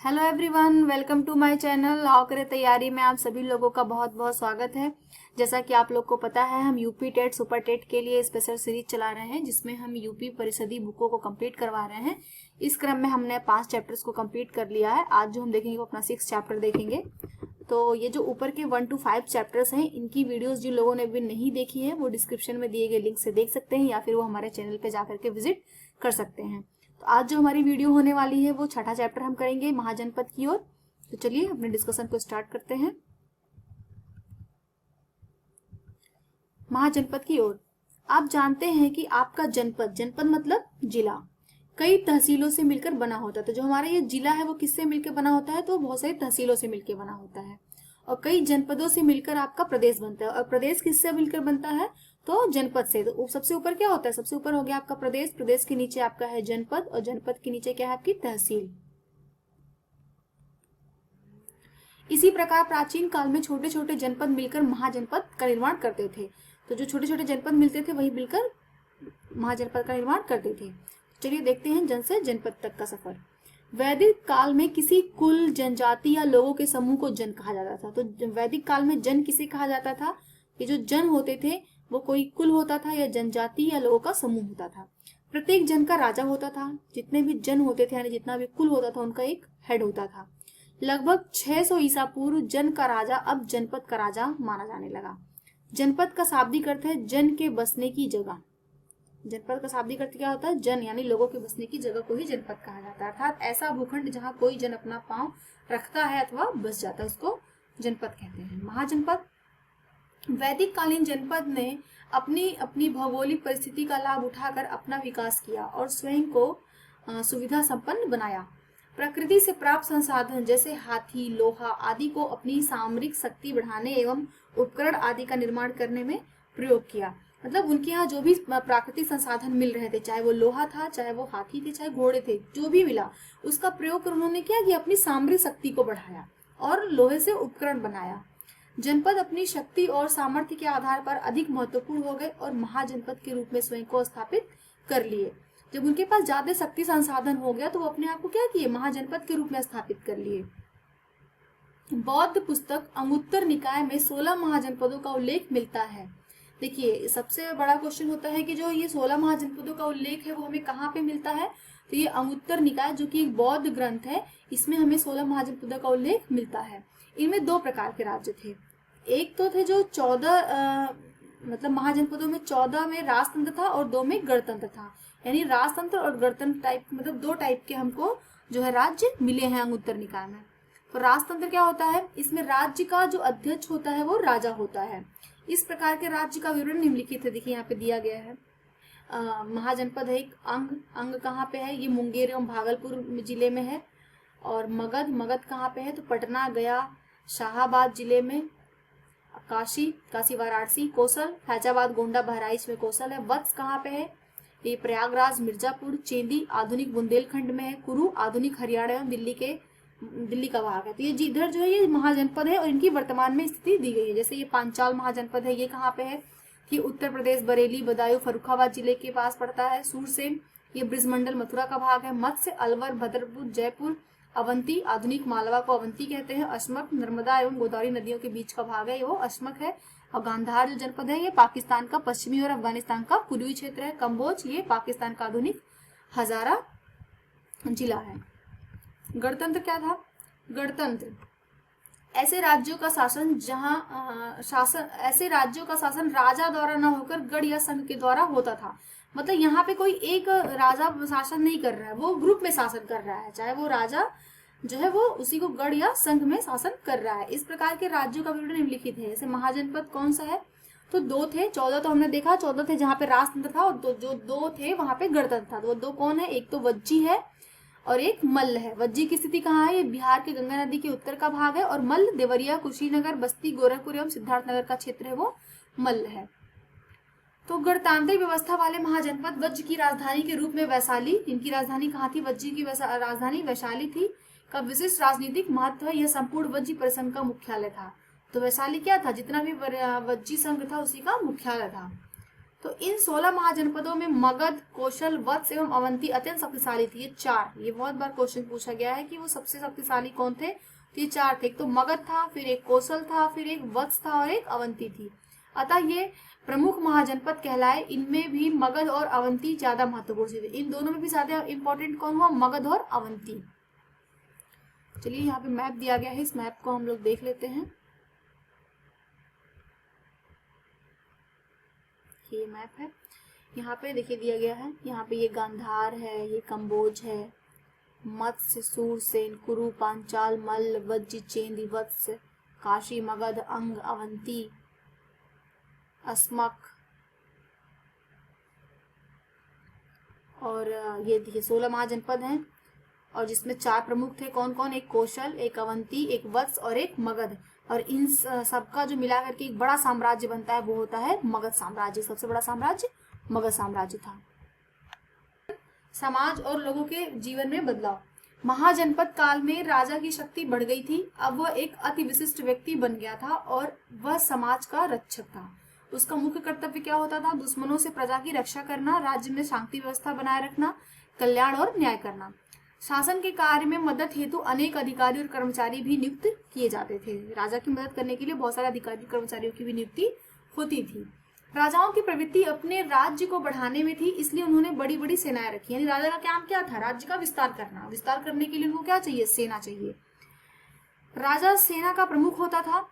Hello everyone, welcome to my channel. आओ करे तैयारी में आप सभी लोगों का बहुत बहुत स्वागत है। जैसा कि आप लोग को पता है, हम यूपी टेट सुपर टेट के लिए स्पेशल सीरीज चला रहे हैं जिसमें हम यूपी परिषदी बुकों को कंप्लीट करवा रहे हैं। इस क्रम में हमने 5 चैप्टर्स को कंप्लीट कर लिया है। आज जो हम देखेंगे वो अपना 6 चैप्टर देखेंगे। तो ये जो ऊपर के 1 to 5 चैप्टर्स हैं, इनकी वीडियोस जिन लोगों ने अभी नहीं देखी है वो डिस्क्रिप्शन में दिए गए लिंक से देख सकते हैं या फिर वो हमारे चैनल पे जाकर के विजिट कर सकते हैं। तो आज जो हमारी वीडियो होने वाली है वो छठा चैप्टर हम करेंगे, महाजनपद की ओर। तो चलिए अपने डिस्कशन को स्टार्ट करते हैं। महाजनपद की ओर। आप जानते हैं कि आपका जनपद, जनपद मतलब जिला, कई तहसीलों से मिलकर बना होता है। तो जो हमारा ये जिला है वो किससे मिलकर बना होता है? तो बहुत सारी तहसीलों से मिलकर बना होता है। और कई जनपदों से मिलकर आपका प्रदेश बनता है। और प्रदेश किससे मिलकर बनता है? तो जनपद से। तो सबसे ऊपर क्या होता है? सबसे ऊपर हो गया आपका प्रदेश, प्रदेश के नीचे आपका है जनपद, और जनपद के नीचे क्या है? आपकी तहसील। इसी प्रकार प्राचीन काल में छोटे छोटे जनपद मिलकर महाजनपद का निर्माण करते थे। तो जो छोटे छोटे जनपद मिलते थे वही मिलकर महाजनपद का निर्माण करते थे। चलिए देखते हैं जन से जनपद तक का सफर। वैदिक काल में किसी कुल, जनजाति या लोगों के समूह को जन कहा जाता था। तो वैदिक काल में जन किसे कहा जाता था? कि जो जन होते थे वो कोई कुल होता था या जनजाति या लोगों का समूह होता था। प्रत्येक जन का राजा होता था। जितने भी जन होते थे यानी जितना भी कुल होता था उनका एक हेड होता था। लगभग 600 ईसा पूर्व जन का राजा अब जनपद का राजा माना जाने लगा। जनपद का शाब्दिक अर्थ है जन के बसने की जगह। जनपद का शाब्दिक अर्थ क्या होता है? जन, यानी लोगों के बसने की जगह को ही जनपद कहा जाता है। अर्थात ऐसा भूखंड जहाँ कोई जन अपना पांव रखता है अथवा बस जाता है उसको जनपद कहते हैं। महाजनपद। वैदिक कालीन जनपद ने अपनी अपनी भौगोलिक परिस्थिति का लाभ उठाकर अपना विकास किया और स्वयं को सुविधा संपन्न बनाया। प्रकृति से प्राप्त संसाधन जैसे हाथी, लोहा आदि को अपनी सामरिक शक्ति बढ़ाने एवं उपकरण आदि का निर्माण करने में प्रयोग किया। मतलब उनके यहाँ जो भी प्राकृतिक संसाधन मिल रहे थे, चाहे वो लोहा था, चाहे वो हाथी थे, चाहे घोड़े थे, जो भी मिला उसका प्रयोग कर उन्होंने क्या किया? अपनी सामरिक शक्ति को बढ़ाया और लोहे से उपकरण बनाया। जनपद अपनी शक्ति और सामर्थ्य के आधार पर अधिक महत्वपूर्ण हो गए और महाजनपद के रूप में स्वयं को स्थापित कर लिए। जब उनके पास ज्यादा शक्ति संसाधन हो गया तो वो अपने आप को क्या किए? महाजनपद के रूप में स्थापित कर लिए। बौद्ध पुस्तक अंगुत्तर निकाय में 16 महाजनपदों का उल्लेख मिलता है। देखिए, सबसे बड़ा क्वेश्चन होता है कि जो ये 16 महाजनपदों का उल्लेख है वो हमें कहाँ पे मिलता है? तो ये अंगुत्तर निकाय जो कि एक बौद्ध ग्रंथ है, इसमें हमें 16 महाजनपदों का उल्लेख मिलता है। इनमें 2 प्रकार के राज्य थे। एक तो थे जो 14 मतलब महाजनपदों में 14 में राजतंत्र था और 2 में गणतंत्र था। यानी राजतंत्र और गणतंत्र टाइप, मतलब 2 टाइप के हमको जो है राज्य मिले हैं अंगुत्तर निकाय में। तो राजतंत्र क्या होता है? इसमें राज्य का जो अध्यक्ष होता है वो राजा होता है। इस प्रकार के राज्य का विवरण निम्नलिखित है। देखिए यहाँ पे दिया गया है। महाजनपद है एक अंग। अंग कहाँ पे है? ये मुंगेर एवं भागलपुर जिले में है। और मगध, मगध कहाँ पे है? तो पटना, गया, शाहाबाद जिले में। काशी, काशी वाराणसी। कौशल, फैजाबाद, गोंडा, बहराइच में कौशल है। वत्स कहाँ पे है? ये प्रयागराज, मिर्जापुर। चेंदी आधुनिक बुंदेलखंड में है। कुरु आधुनिक हरियाणा एवं दिल्ली का भाग है। तो ये इधर जो है ये महाजनपद है और इनकी वर्तमान में स्थिति दी गई है। जैसे ये पांचाल महाजनपद है, ये कहाँ पे है? ये उत्तर प्रदेश, बरेली, बदायूं, फर्रुखाबाद जिले के पास पड़ता है। सूरसेन, ये ब्रिजमंडल, मथुरा का भाग है। मत्स्य, अलवर, भद्रपुर, जयपुर। अवंती, आधुनिक मालवा को अवंती कहते हैं। अशमक, नर्मदा एवं गोदावरी नदियों के बीच का भाग है, वो अशमक है। और गांधार जो जनपद है ये पाकिस्तान का पश्चिमी और अफगानिस्तान का पूर्वी क्षेत्र है। कम्बोज, ये पाकिस्तान का आधुनिक हजारा जिला है। गणतंत्र क्या था? गणतंत्र ऐसे राज्यों का शासन राजा द्वारा न होकर गण या संघ के द्वारा होता था। मतलब यहाँ पे कोई एक राजा शासन नहीं कर रहा है, वो ग्रुप में शासन कर रहा है। चाहे वो राजा जो है वो उसी को गण या संघ में शासन कर रहा है। इस प्रकार के राज्यों का विवरण निम्नलिखित है। जैसे महाजनपद कौन सा है? तो 2 थे। 14 तो हमने देखा, 14 थे जहाँ पे राजतंत्र था, और जो 2 थे वहां पे गणतंत्र था। तो वो 2 कौन है? एक तो वज्जी है और एक मल्ल है। वज्जी की स्थिति कहाँ है? ये बिहार के गंगा नदी के उत्तर का भाग है। और मल्ल देवरिया, कुशीनगर, बस्ती, गोरखपुर एवं सिद्धार्थनगर का क्षेत्र है, वो मल्ल है। तो गणतांत्रिक व्यवस्था वाले महाजनपद वज्ज की राजधानी के रूप में वैशाली, इनकी राजधानी कहाँ थी? वज्जी की राजधानी वैशाली थी, का विशिष्ट राजनीतिक महत्व है। यह संपूर्ण वज्जी परिसंघ का मुख्यालय था। तो वैशाली क्या था? जितना भी वज्जी संघ था उसी का मुख्यालय था। तो इन 16 महाजनपदों में मगध, कौशल, वत्स एवं अवंती अत्यंत शक्तिशाली थी। ये चार, ये बहुत बार क्वेश्चन पूछा गया है कि वो सबसे शक्तिशाली कौन थे। तो ये चार थे, एक तो मगध था, फिर एक कौशल था, फिर एक वत्स था और एक अवंती थी। अतः ये प्रमुख महाजनपद कहलाए। इनमें भी मगध और अवंती ज्यादा महत्वपूर्ण थे। इन दोनों में भी ज्यादा इंपॉर्टेंट कौन हुआ, मगध और अवंती। चलिए यहाँ पे मैप दिया गया है, इस मैप को हम लोग देख लेते हैं। ये मैप है, यहाँ पे देखिए दिया गया है। यहाँ पे ये गांधार है, ये कंबोज है, मत्स्य, सूरसेन, कुरु, पांचाल, मल्ल, वज्जी, चेंदी, वत्स, काशी, मगध, अंग, अवंती, अस्मक और ये देखिए 16 महाजनपद हैं और जिसमें चार प्रमुख थे। कौन कौन, एक कौशल, एक अवंती, एक वत्स और एक मगध। और इन सबका जो मिला करके एक बड़ा साम्राज्य बनता है वो होता है मगध साम्राज्य। सबसे बड़ा साम्राज्य मगध साम्राज्य था। समाज और लोगों के जीवन में बदलाव। महाजनपद काल में राजा की शक्ति बढ़ गई थी। अब वह एक अति विशिष्ट व्यक्ति बन गया था और वह समाज का रक्षक था। उसका मुख्य कर्तव्य क्या होता था, दुश्मनों से प्रजा की रक्षा करना, राज्य में शांति व्यवस्था बनाए रखना, कल्याण और न्याय करना। शासन के कार्य में मदद हेतु अनेक अधिकारी और कर्मचारी भी नियुक्त किए जाते थे। राजा की मदद करने के लिए बहुत सारे अधिकारी कर्मचारियों की भी नियुक्ति होती थी। राजाओं की प्रवृत्ति अपने राज्य को बढ़ाने में थी, इसलिए उन्होंने बड़ी बड़ी सेनाएं रखी। यानी राजा का काम क्या था, राज्य का विस्तार करना। विस्तार करने के लिए उनको क्या चाहिए, सेना चाहिए। राजा सेना का प्रमुख होता था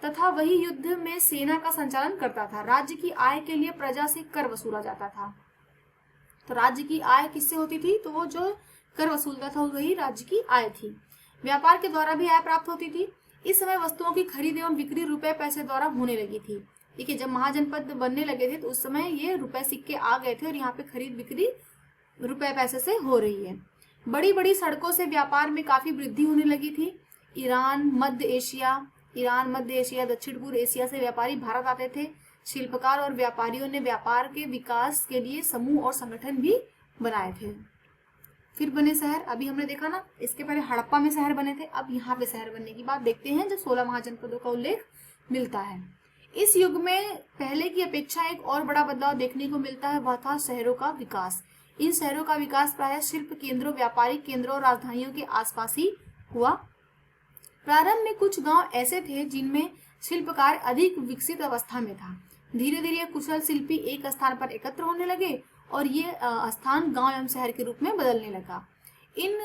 तथा वही युद्ध में सेना का संचालन करता था। राज्य की आय के लिए प्रजा से कर वसूला जाता था। तो राज्य की आय किससे होती थी, तो वो जो कर वसूलता था वही राज्य की आय थी। व्यापार के द्वारा भी आय प्राप्त होती थी। इस समय वस्तुओं की खरीद एवं बिक्री रुपए पैसे द्वारा होने लगी थी। देखिए जब महाजनपद बनने लगे थे तो उस समय ये रुपए सिक्के आ गए थे और यहाँ पे खरीद बिक्री रुपए पैसे से हो रही है। बड़ी बड़ी सड़कों से व्यापार में काफी वृद्धि होने लगी थी। ईरान, मध्य एशिया, दक्षिण पूर्व एशिया से व्यापारी भारत आते थे। शिल्पकार और व्यापारियों ने व्यापार के विकास के लिए समूह और संगठन भी बनाए थे। फिर बने शहर, अभी हमने देखा ना, इसके पहले हड़प्पा में शहर बने थे। अब यहाँ पे शहर बनने की बात देखते हैं जब 16 महाजनपदों का उल्लेख मिलता है। इस युग में पहले की अपेक्षा एक और बड़ा बदलाव देखने को मिलता है, वह था शहरों का विकास। इन शहरों का विकास प्रायः शिल्प केंद्रों, व्यापारिक केंद्रों और राजधानियों के आसपास ही हुआ। प्रारंभ में कुछ गांव ऐसे थे जिनमें शिल्प कार्य अधिक विकसित अवस्था में था। धीरे धीरे कुशल शिल्पी एक स्थान पर एकत्र होने लगे और ये स्थान गांव एवं शहर के रूप में बदलने लगा। इन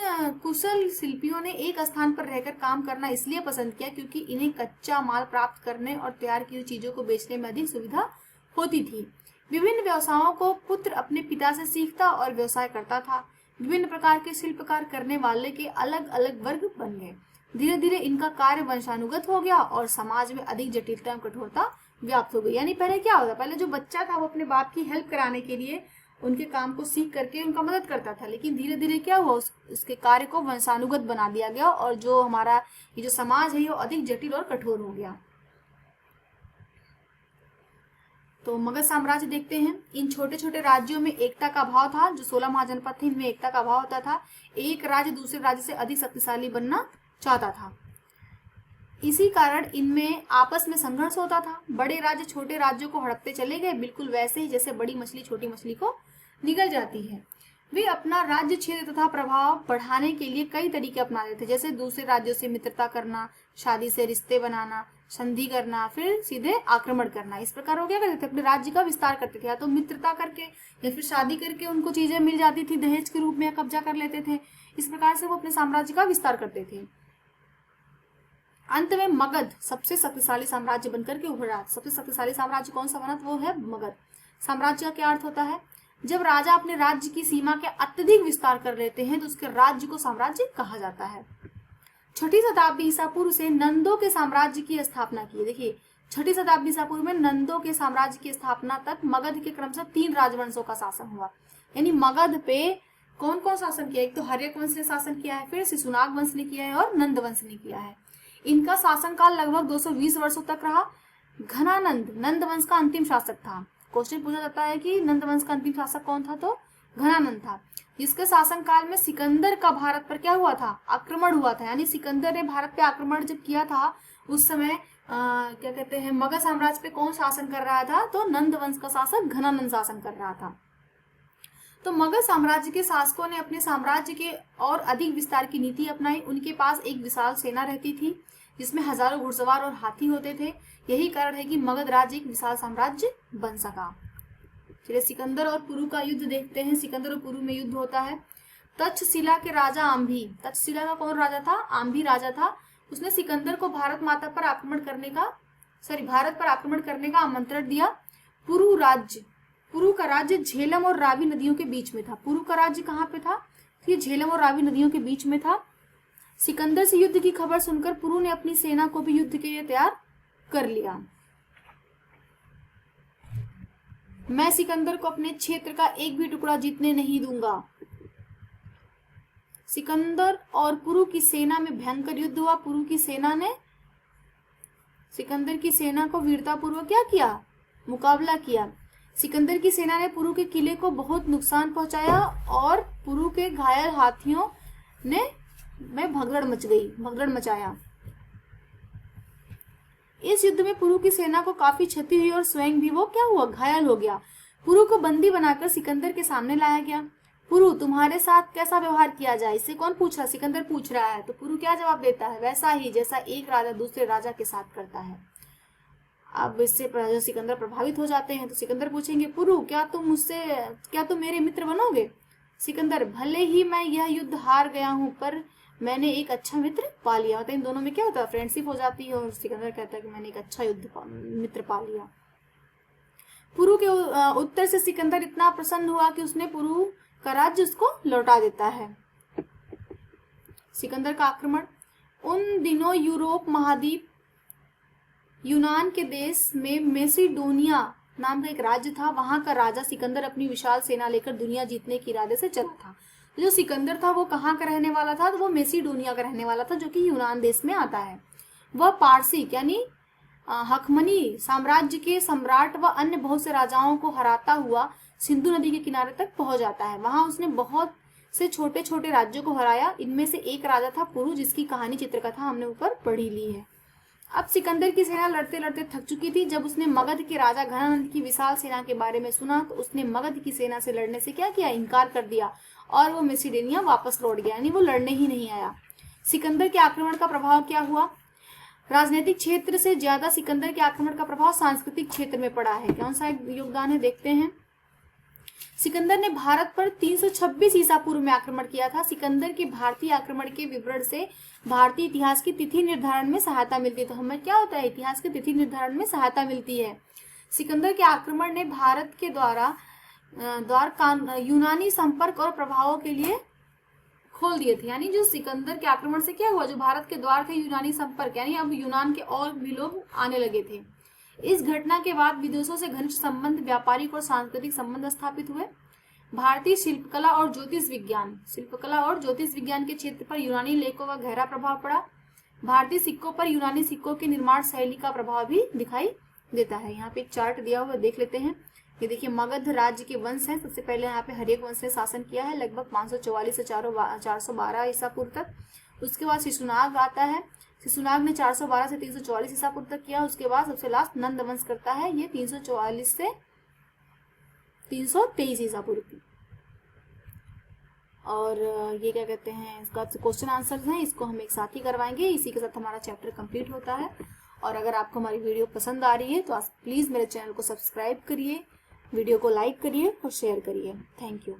कुशल शिल्पियों ने एक स्थान पर रहकर काम करना इसलिए पसंद किया क्योंकि इन्हें कच्चा माल प्राप्त करने और तैयार की हुई चीजों को बेचने में अधिक सुविधा होती थी। विभिन्न व्यवसायों को पुत्र अपने पिता से सीखता और व्यवसाय करता था। विभिन्न प्रकार के शिल्पकार करने वाले के अलग अलग वर्ग बन गए। धीरे धीरे इनका कार्य वंशानुगत हो गया और समाज में अधिक जटिलता एवं कठोरता व्याप्त हो गई। यानी पहले क्या होता, पहले जो बच्चा था वो अपने बाप की हेल्प कराने के लिए उनके काम को सीख करके उनका मदद करता था, लेकिन धीरे धीरे क्या हुआ, उसके कार्य को वंशानुगत बना दिया गया और जो हमारा ये जो समाज है वो अधिक जटिल और कठोर हो गया। तो मगध साम्राज्य देखते हैं। इन छोटे छोटे राज्यों में एकता का भाव था। जो 16 महाजनपद थे इनमें एकता का भाव होता था। एक राज्य दूसरे राज्य से अधिक शक्तिशाली बनना चाहता था। इसी कारण इनमें आपस में संघर्ष होता था। बड़े राज्य छोटे राज्यों को हड़पते चले गए, बिल्कुल वैसे ही जैसे बड़ी मछली छोटी मछली को निगल जाती है। वे अपना राज्य क्षेत्र तथा प्रभाव बढ़ाने के लिए कई तरीके अपनाते थे, जैसे दूसरे राज्यों से मित्रता करना, शादी से रिश्ते बनाना, संधि करना, फिर सीधे आक्रमण करना। इस प्रकार वो क्या करते थे, अपने राज्य का विस्तार करते थे, या तो मित्रता करके या फिर शादी करके उनको चीजें मिल जाती थी दहेज के रूप में, कब्जा कर लेते थे। इस प्रकार से वो अपने साम्राज्य का विस्तार करते थे। अंत में मगध सबसे शक्तिशाली साम्राज्य बनकर के उभरा। सबसे शक्तिशाली साम्राज्य कौन सा बना, तो वो है मगध। साम्राज्य का क्या अर्थ होता है, जब राजा अपने राज्य की सीमा के अत्यधिक विस्तार कर लेते हैं तो उसके राज्य को साम्राज्य कहा जाता है। 6ठी शताब्दी ईसा पूर्व से नंदों के साम्राज्य की स्थापना की। देखिए 6ठी शताब्दी ईसा पूर्व में नंदों के साम्राज्य की स्थापना तक मगध के क्रमशः 3 राजवंशों का शासन हुआ। यानी मगध पे कौन कौन शासन किया, एक तो हर्यक वंश ने शासन किया है, फिर शिशुनाग वंश ने किया है और नंद वंश ने किया है। इनका शासनकाल लगभग 220 वर्षों तक रहा। घनानंद नंद वंश का अंतिम शासक था। क्वेश्चन पूछा जाता है कि नंद वंश का अंतिम शासक कौन था, तो घनानंद था, जिसके शासनकाल में सिकंदर का भारत पर क्या हुआ था, आक्रमण हुआ था। यानी सिकंदर ने भारत पे आक्रमण जब किया था उस समय क्या कहते हैं, मगध साम्राज्य पे कौन शासन कर रहा था? तो नंद वंश का शासक घनानंद शासन कर रहा था। तो मगध साम्राज्य के शासकों ने अपने साम्राज्य के और अधिक विस्तार की नीति अपनाई। उनके पास एक विशाल सेना रहती थी जिसमें हजारों घुड़सवार और हाथी होते थे। यही कारण है कि मगध राज्य एक विशाल साम्राज्य बन सका। चलिए सिकंदर और पुरु का युद्ध देखते हैं। सिकंदर और पुरु में युद्ध होता है। तक्षशिला के राजा आम्भी, तक्षशिला का कौन राजा था? आम्भी राजा था। उसने सिकंदर को भारत पर आक्रमण करने का आमंत्रण दिया। पुरु का राज्य झेलम और रावी नदियों के बीच में था। पुरु का राज्य कहाँ पे था? ये झेलम और रावी नदियों के बीच में था। सिकंदर से युद्ध की खबर सुनकर पुरु ने अपनी सेना को भी युद्ध के लिए तैयार कर लिया। मैं सिकंदर को अपने क्षेत्र का एक भी टुकड़ा जीतने नहीं दूंगा। सिकंदर और पुरु की सेना में भयंकर युद्ध हुआ। पुरु की सेना ने सिकंदर की सेना को वीरतापूर्वक क्या किया? मुकाबला किया। सिकंदर की सेना ने पुरु के किले को बहुत नुकसान पहुंचाया और पुरु के घायल हाथियों में भगदड़ मचाया। इस युद्ध में पुरु की सेना को काफी क्षति हुई और स्वयं भी वो क्या हुआ? घायल हो गया। पुरु को बंदी बनाकर सिकंदर के सामने लाया गया। पुरु, तुम्हारे साथ कैसा व्यवहार किया जाए? इससे कौन पूछ रहा? सिकंदर पूछ रहा है। तो पुरु क्या जवाब देता है? वैसा ही जैसा एक राजा दूसरे राजा के साथ करता है। अब इससे सिकंदर प्रभावित हो जाते हैं। तो सिकंदर पूछेंगे, पुरु क्या तुम मेरे मित्र बनोगे? सिकंदर, भले ही मैं यह युद्ध हार गया हूं पर मैंने एक अच्छा मित्र पा लिया। तो इन दोनों में क्या होता है? फ्रेंडशिप हो जाती है और सिकंदर कहता है कि मैंने एक अच्छा मित्र पा लिया। पुरु के उत्तर से सिकंदर इतना प्रसन्न हुआ कि उसने पुरु का राज्य उसको लौटा देता है। सिकंदर का आक्रमण। उन दिनों यूरोप महाद्वीप यूनान के देश में मेसिडोनिया नाम का एक राज्य था। वहां का राजा सिकंदर अपनी विशाल सेना लेकर दुनिया जीतने के इरादे से चला था। जो सिकंदर था वो कहाँ का रहने वाला था? तो वो मेसिडोनिया का रहने वाला था, जो कि यूनान देश में आता है। वह पारसी यानी हकमनी साम्राज्य के सम्राट व अन्य बहुत से राजाओं को हराता हुआ सिंधु नदी के किनारे तक पहुंच जाता है। वहां उसने बहुत से छोटे छोटे राज्यों को हराया। इनमें से एक राजा था पुरु, जिसकी कहानी चित्रकथा हमने ऊपर पढ़ी ली है। अब सिकंदर की सेना लड़ते लड़ते थक चुकी थी। जब उसने मगध के राजा घनानंद की विशाल सेना के बारे में सुना तो उसने मगध की सेना से लड़ने से क्या किया? इनकार कर दिया और वो मेसिडोनिया वापस लौट गया, यानी वो लड़ने ही नहीं आया। सिकंदर के आक्रमण का प्रभाव क्या हुआ? राजनीतिक क्षेत्र से ज्यादा सिकंदर के आक्रमण का प्रभाव सांस्कृतिक क्षेत्र में पड़ा है। कौन सा योगदान है देखते हैं। सिकंदर ने भारत पर 326 ईसा पूर्व में आक्रमण किया था। सिकंदर के भारतीय आक्रमण के विवरण से भारतीय इतिहास की तिथि निर्धारण में सहायता मिलती है। तो हमें क्या होता है? इतिहास की तिथि निर्धारण में सहायता मिलती है। सिकंदर के आक्रमण ने भारत के द्वार यूनानी संपर्क और प्रभावों के लिए खोल दिए थे। यानी जो सिकंदर के आक्रमण से क्या हुआ? जो भारत के द्वार थे यूनानी संपर्क, यानी अब यूनान के और भी लोग आने लगे थे। इस घटना के बाद विदेशों से घनिष्ठ संबंध, व्यापारिक और सांस्कृतिक संबंध स्थापित हुए। भारतीय शिल्पकला और ज्योतिष विज्ञान के क्षेत्र पर यूनानी लेखों का गहरा प्रभाव पड़ा। भारतीय सिक्कों पर यूनानी सिक्कों की निर्माण शैली का प्रभाव भी दिखाई देता है। यहाँ पे एक चार्ट दिया हुआ देख लेते हैं। ये देखिए मगध राज्य के वंश है। सबसे पहले यहाँ पे हर्यक वंश ने शासन किया है लगभग 544 से 412 ईसा पूर्व तक। उसके बाद शिशुनाग आता है। शिशुनाग ने 412 से 344 ईसा पूर्व तक किया। उसके बाद सबसे लास्ट नंद वंश करता है, ये 344 से 323 ईसा पूर्व की। और ये क्या कहते हैं, इसका क्वेश्चन आंसर हैं, इसको हम एक साथ ही करवाएंगे। इसी के साथ हमारा चैप्टर कंप्लीट होता है। और अगर आपको हमारी वीडियो पसंद आ रही है तो आप प्लीज़ मेरे चैनल को सब्सक्राइब करिए, वीडियो को लाइक करिए और शेयर करिए। Thank you.